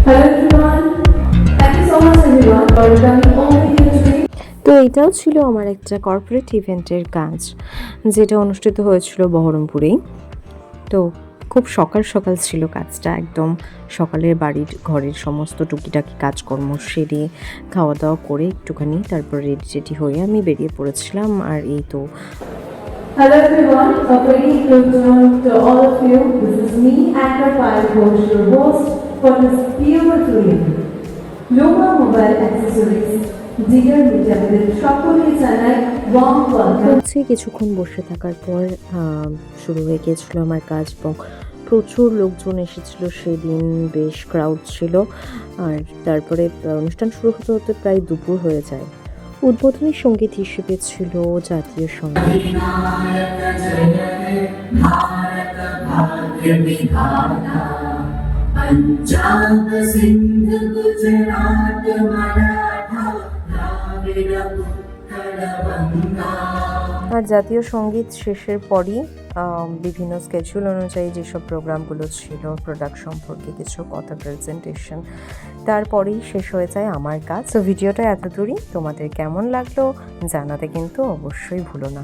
Hello everyone. Thank you so much everyone for coming all the way today. তো এটাও ছিল আমার একটা কর্পোরেট ইভেন্টের কাজ, যেটা অনুষ্ঠিত হয়েছিল বহরমপুরেই। তো খুব সকাল সকাল ছিল কাজটা, একদম সকালের বাড়ির ঘরের সমস্ত টুকিটাকি কাজকর্ম সেরে খাওয়া দাওয়া করে একটুখানি তারপর রেডি হয়ে আমি বেরিয়ে পড়েছিলাম। আর এই তো Hello everyone. A very good afternoon to all of you. This is me, Anchor Payal Ghosh, your host for this beautiful evening. Loma Mobile Accessories, Dealer Media সকলকে জানাই warm welcome. হচ্ছে কিছুক্ষণ বসে থাকার পর শুরু হয়ে গিয়েছিল আমার কাজ এবং প্রচুর লোকজন এসেছিল সেদিন, বেশ ক্রাউড ছিল। আর তারপরে অনুষ্ঠান শুরু হতে হতে প্রায় দুপুর হয়ে যায়। উদ্বোধনী সঙ্গীত হিসেবে ছিল জাতীয় সঙ্গীত। पंजाब सिंध गुजरात मराठा द्राविड उत्कल बंगा। আর জাতীয় সঙ্গীত শেষের পরই বিভিন্ন স্কেজুল অনুযায়ী যেসব প্রোগ্রামগুলো ছিল, প্রোডাক্ট সম্পর্কে কিছু কথা, প্রেজেন্টেশন, তারপরেই শেষ হয়ে যায় আমার কাজ। তো ভিডিওটা এত দূরই। তোমাদের কেমন লাগলো জানাতে কিন্তু অবশ্যই ভুলো না।